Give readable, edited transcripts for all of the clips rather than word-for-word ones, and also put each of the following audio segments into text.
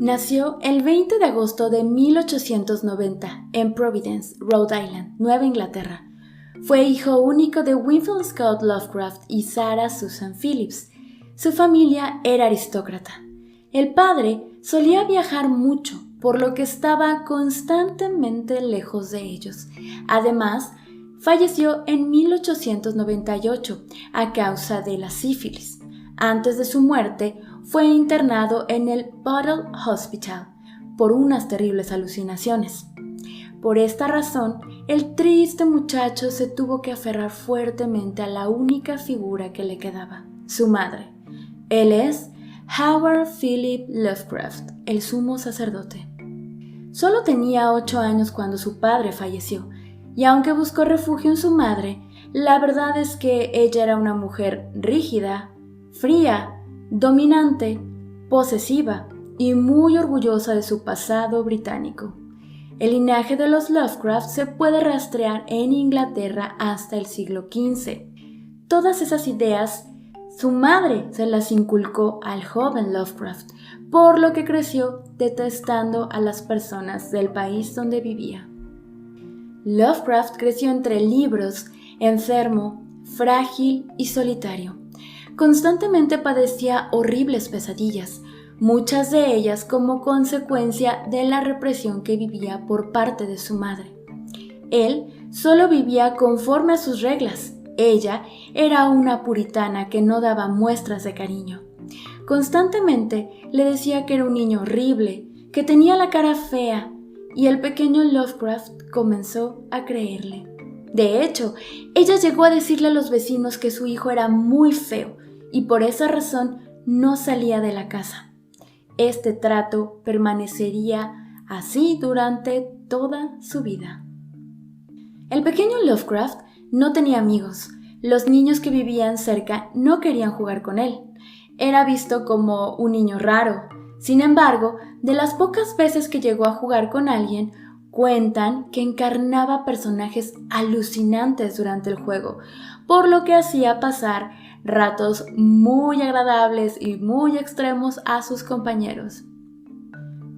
Nació el 20 de agosto de 1890 en Providence, Rhode Island, Nueva Inglaterra. Fue hijo único de Winfield Scott Lovecraft y Sarah Susan Phillips. Su familia era aristócrata. El padre solía viajar mucho, por lo que estaba constantemente lejos de ellos. Además, falleció en 1898 a causa de la sífilis. Antes de su muerte, fue internado en el Butler Hospital por unas terribles alucinaciones. Por esta razón, el triste muchacho se tuvo que aferrar fuertemente a la única figura que le quedaba, su madre. Él es Howard Philip Lovecraft, el sumo sacerdote. Solo tenía 8 años cuando su padre falleció, y aunque buscó refugio en su madre, la verdad es que ella era una mujer rígida, fría, dominante, posesiva y muy orgullosa de su pasado británico. El linaje de los Lovecraft se puede rastrear en Inglaterra hasta el siglo XV. Todas esas ideas, su madre se las inculcó al joven Lovecraft, por lo que creció detestando a las personas del país donde vivía. Lovecraft creció entre libros, enfermo, frágil y solitario. Constantemente padecía horribles pesadillas, muchas de ellas como consecuencia de la represión que vivía por parte de su madre. Él solo vivía conforme a sus reglas. Ella era una puritana que no daba muestras de cariño. Constantemente le decía que era un niño horrible, que tenía la cara fea, y el pequeño Lovecraft comenzó a creerle. De hecho, ella llegó a decirle a los vecinos que su hijo era muy feo y por esa razón no salía de la casa. Este trato permanecería así durante toda su vida. El pequeño Lovecraft no tenía amigos. Los niños que vivían cerca no querían jugar con él. Era visto como un niño raro. Sin embargo, de las pocas veces que llegó a jugar con alguien, cuentan que encarnaba personajes alucinantes durante el juego, por lo que hacía pasar ratos muy agradables y muy extremos a sus compañeros.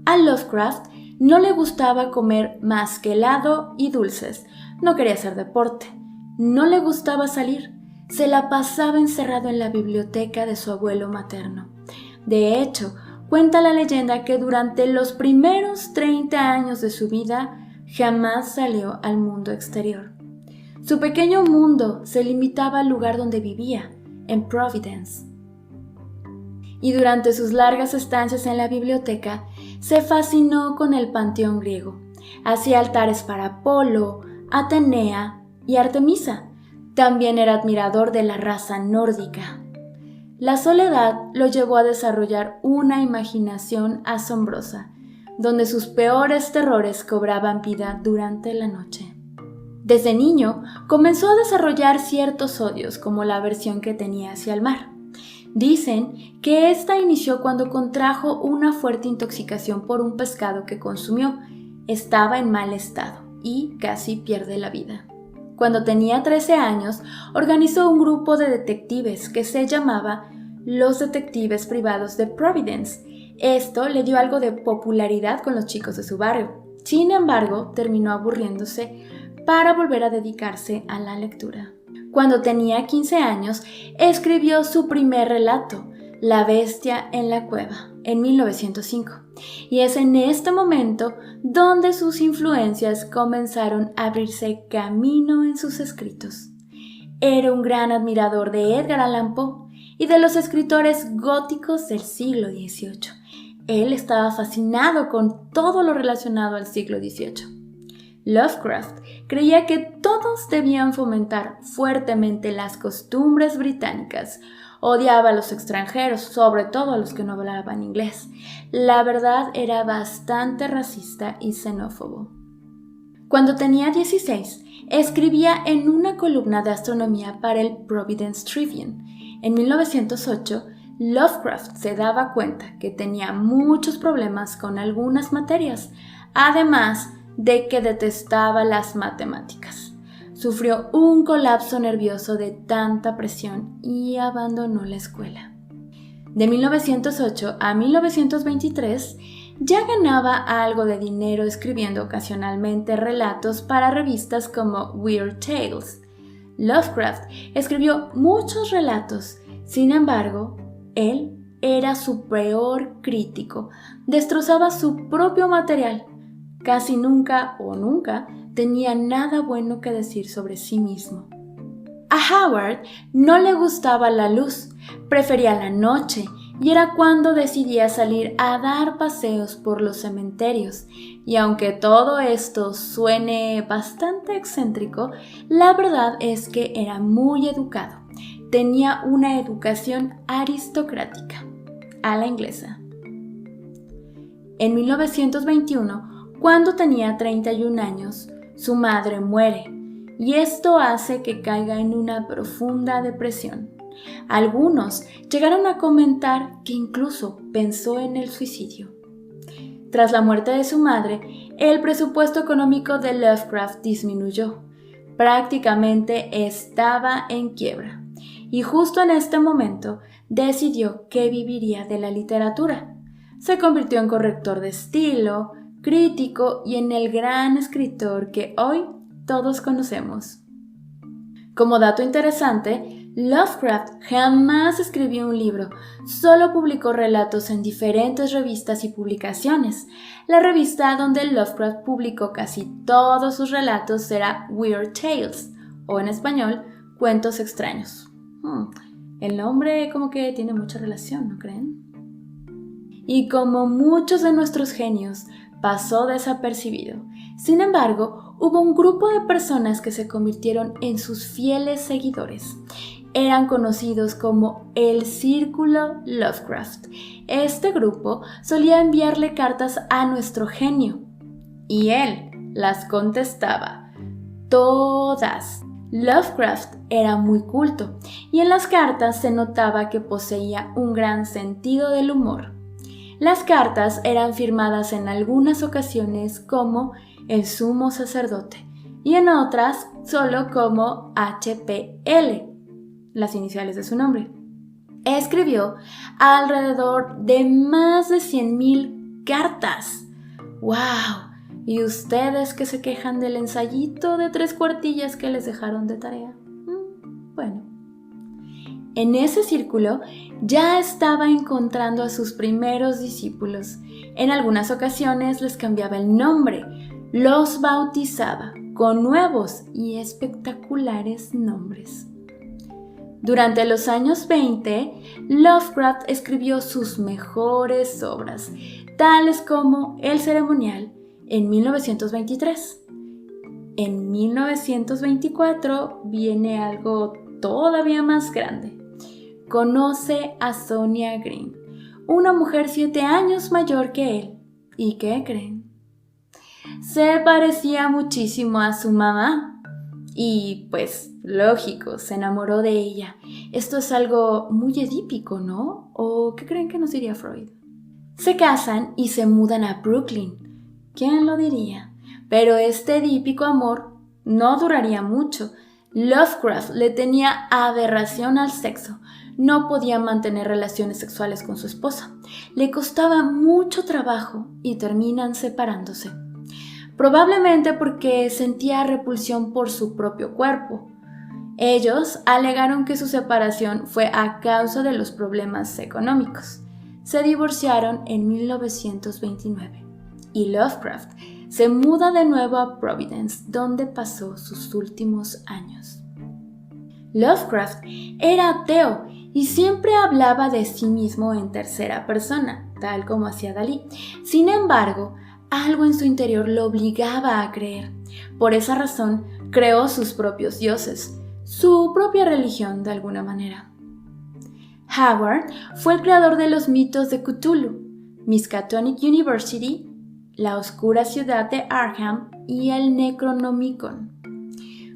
A Lovecraft no le gustaba comer más que helado y dulces, no quería hacer deporte, no le gustaba salir, se la pasaba encerrado en la biblioteca de su abuelo materno. De hecho, cuenta la leyenda que durante los primeros 30 años de su vida jamás salió al mundo exterior. Su pequeño mundo se limitaba al lugar donde vivía, en Providence. Y durante sus largas estancias en la biblioteca, se fascinó con el panteón griego. Hacía altares para Apolo, Atenea y Artemisa. También era admirador de la raza nórdica. La soledad lo llevó a desarrollar una imaginación asombrosa, donde sus peores terrores cobraban vida durante la noche. Desde niño comenzó a desarrollar ciertos odios, como la aversión que tenía hacia el mar. Dicen que esta inició cuando contrajo una fuerte intoxicación por un pescado que consumió. Estaba en mal estado y casi pierde la vida. Cuando tenía 13 años, organizó un grupo de detectives que se llamaba Los Detectives Privados de Providence. Esto le dio algo de popularidad con los chicos de su barrio. Sin embargo, terminó aburriéndose para volver a dedicarse a la lectura. Cuando tenía 15 años, escribió su primer relato, La bestia en la cueva, en 1905. Y es en este momento donde sus influencias comenzaron a abrirse camino en sus escritos. Era un gran admirador de Edgar Allan Poe y de los escritores góticos del siglo XVIII. Él estaba fascinado con todo lo relacionado al siglo XVIII. Lovecraft creía que todos debían fomentar fuertemente las costumbres británicas. Odiaba a los extranjeros, sobre todo a los que no hablaban inglés. La verdad, era bastante racista y xenófobo. Cuando tenía 16, escribía en una columna de astronomía para el Providence Tribune. En 1908, Lovecraft se daba cuenta que tenía muchos problemas con algunas materias, además de que detestaba las matemáticas. sufrió un colapso nervioso de tanta presión y abandonó la escuela. De 1908 a 1923 ya ganaba algo de dinero escribiendo ocasionalmente relatos para revistas como Weird Tales. Lovecraft escribió muchos relatos, sin embargo, él era su peor crítico, destrozaba su propio material, casi nunca tenía nada bueno que decir sobre sí mismo. A Howard no le gustaba la luz, prefería la noche y era cuando decidía salir a dar paseos por los cementerios. Y aunque todo esto suene bastante excéntrico, la verdad es que era muy educado. Tenía una educación aristocrática, a la inglesa. En 1921, cuando tenía 31 años, su madre muere, y esto hace que caiga en una profunda depresión. Algunos llegaron a comentar que incluso pensó en el suicidio. Tras la muerte de su madre, el presupuesto económico de Lovecraft disminuyó. Prácticamente estaba en quiebra. Y justo en este momento decidió que viviría de la literatura. Se convirtió en corrector de estilo, crítico y en el gran escritor que hoy todos conocemos. Como dato interesante, Lovecraft jamás escribió un libro, solo publicó relatos en diferentes revistas y publicaciones. La revista donde Lovecraft publicó casi todos sus relatos era Weird Tales, o en español, Cuentos Extraños. El nombre como que tiene mucha relación, ¿no creen? Y como muchos de nuestros genios, pasó desapercibido. Sin embargo, hubo un grupo de personas que se convirtieron en sus fieles seguidores. Eran conocidos como el Círculo Lovecraft. Este grupo solía enviarle cartas a nuestro genio y él las contestaba. Todas. Lovecraft era muy culto y en las cartas se notaba que poseía un gran sentido del humor. Las cartas eran firmadas en algunas ocasiones como el sumo sacerdote y en otras solo como HPL, las iniciales de su nombre. Escribió alrededor de más de 100,000 cartas. ¡Wow! ¿Y ustedes que se quejan del ensayito de 3 cuartillas que les dejaron de tarea? Bueno. En ese círculo ya estaba encontrando a sus primeros discípulos. En algunas ocasiones les cambiaba el nombre, los bautizaba con nuevos y espectaculares nombres. Durante los años 20, Lovecraft escribió sus mejores obras, tales como El Ceremonial, en 1923. En 1924 viene algo todavía más grande. Conoce a Sonia Green, una mujer 7 años mayor que él. ¿Y qué creen? Se parecía muchísimo a su mamá. Y pues, lógico, se enamoró de ella. Esto es algo muy edípico, ¿no? ¿O qué creen que nos diría Freud? Se casan y se mudan a Brooklyn. ¿Quién lo diría? Pero este edípico amor no duraría mucho. Lovecraft le tenía aberración al sexo. No podía mantener relaciones sexuales con su esposa. Le costaba mucho trabajo y terminan separándose. Probablemente porque sentía repulsión por su propio cuerpo. Ellos alegaron que su separación fue a causa de los problemas económicos. Se divorciaron en 1929 y Lovecraft se muda de nuevo a Providence, donde pasó sus últimos años. Lovecraft era ateo y siempre hablaba de sí mismo en tercera persona, tal como hacía Dalí. Sin embargo, algo en su interior lo obligaba a creer. Por esa razón, creó sus propios dioses, su propia religión de alguna manera. Howard fue el creador de los mitos de Cthulhu, Miskatonic University, la oscura ciudad de Arkham y el Necronomicon.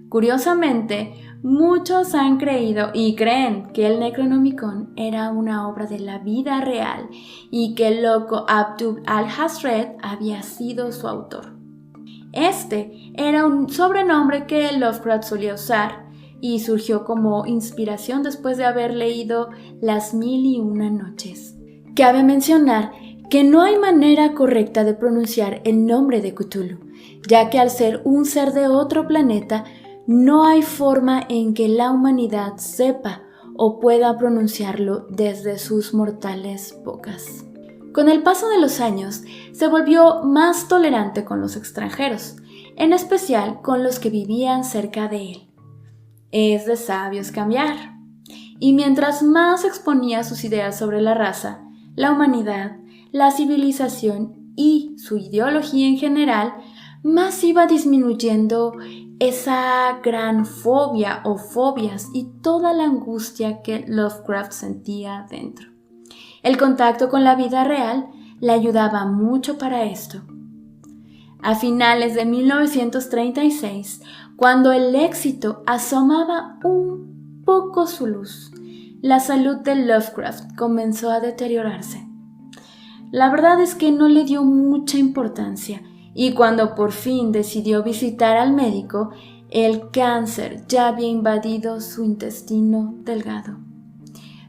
Curiosamente, muchos han creído y creen que el Necronomicon era una obra de la vida real y que el loco Abdul al-Hazred había sido su autor. Este era un sobrenombre que Lovecraft solía usar y surgió como inspiración después de haber leído Las 1001 noches. Cabe mencionar que no hay manera correcta de pronunciar el nombre de Cthulhu, ya que al ser un ser de otro planeta, no hay forma en que la humanidad sepa o pueda pronunciarlo desde sus mortales bocas. Con el paso de los años, se volvió más tolerante con los extranjeros, en especial con los que vivían cerca de él. Es de sabios cambiar. Y mientras más exponía sus ideas sobre la raza, la humanidad, la civilización y su ideología en general, más iba disminuyendo esa gran fobia o fobias y toda la angustia que Lovecraft sentía dentro. El contacto con la vida real le ayudaba mucho para esto. A finales de 1936, cuando el éxito asomaba un poco su luz, la salud de Lovecraft comenzó a deteriorarse. La verdad es que no le dio mucha importancia y cuando por fin decidió visitar al médico, el cáncer ya había invadido su intestino delgado.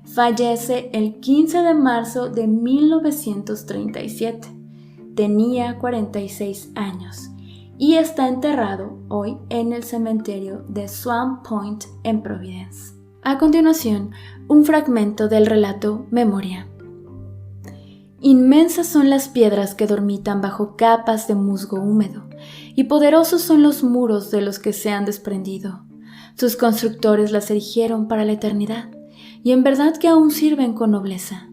Fallece el 15 de marzo de 1937. Tenía 46 años y está enterrado hoy en el cementerio de Swan Point en Providence. A continuación, un fragmento del relato Memoria. Inmensas son las piedras que dormitan bajo capas de musgo húmedo, y poderosos son los muros de los que se han desprendido. Sus constructores las erigieron para la eternidad, y en verdad que aún sirven con nobleza,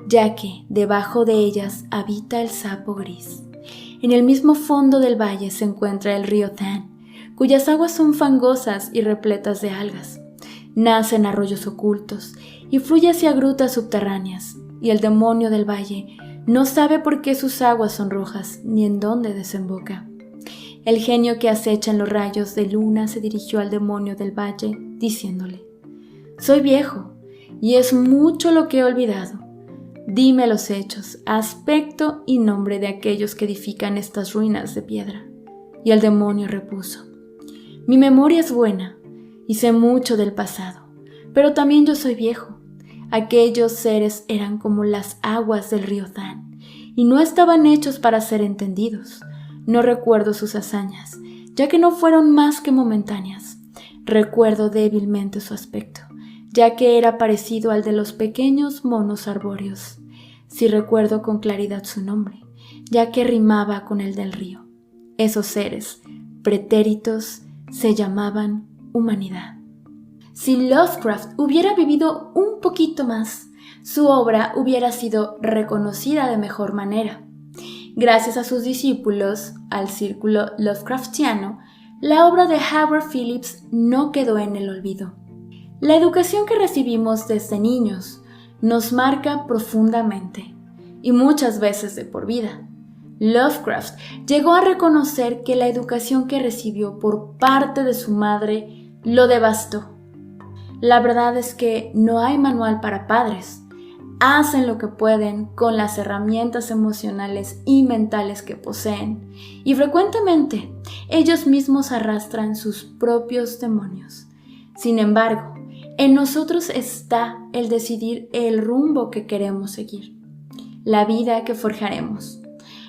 ya que debajo de ellas habita el sapo gris. En el mismo fondo del valle se encuentra el río Than, cuyas aguas son fangosas y repletas de algas. Nace en arroyos ocultos y fluye hacia grutas subterráneas, y el demonio del valle no sabe por qué sus aguas son rojas ni en dónde desemboca. El genio que acecha en los rayos de luna se dirigió al demonio del valle, diciéndole: «Soy viejo, y es mucho lo que he olvidado. Dime los hechos, aspecto y nombre de aquellos que edifican estas ruinas de piedra». Y el demonio repuso: «Mi memoria es buena, y sé mucho del pasado, pero también yo soy viejo. Aquellos seres eran como las aguas del río Than, y no estaban hechos para ser entendidos. No recuerdo sus hazañas, ya que no fueron más que momentáneas. Recuerdo débilmente su aspecto, ya que era parecido al de los pequeños monos arbóreos. Sí recuerdo con claridad su nombre, ya que rimaba con el del río. Esos seres, pretéritos, se llamaban humanidad». Si Lovecraft hubiera vivido un poquito más, su obra hubiera sido reconocida de mejor manera. Gracias a sus discípulos, al círculo Lovecraftiano, la obra de Howard Phillips no quedó en el olvido. La educación que recibimos desde niños nos marca profundamente, y muchas veces de por vida. Lovecraft llegó a reconocer que la educación que recibió por parte de su madre lo devastó. La verdad es que no hay manual para padres. Hacen lo que pueden con las herramientas emocionales y mentales que poseen, y frecuentemente ellos mismos arrastran sus propios demonios. Sin embargo, en nosotros está el decidir el rumbo que queremos seguir, la vida que forjaremos.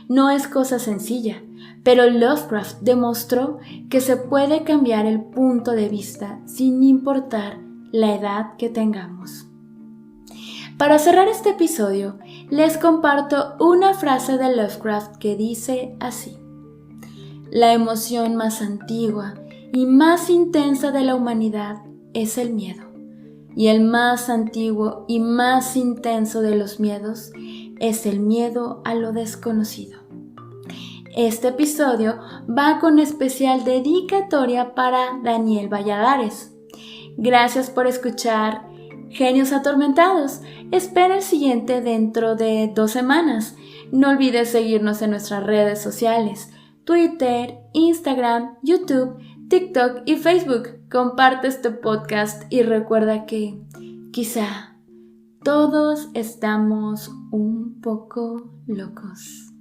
No es cosa sencilla, pero Lovecraft demostró que se puede cambiar el punto de vista sin importar la edad que tengamos. Para cerrar este episodio, les comparto una frase de Lovecraft que dice así: «La emoción más antigua y más intensa de la humanidad es el miedo, y el más antiguo y más intenso de los miedos es el miedo a lo desconocido». Este episodio va con especial dedicatoria para Daniel Valladares. Gracias por escuchar Genios Atormentados. Espera el siguiente dentro de 2 semanas. No olvides seguirnos en nuestras redes sociales: Twitter, Instagram, YouTube, TikTok y Facebook. Comparte este podcast y recuerda que quizá todos estamos un poco locos.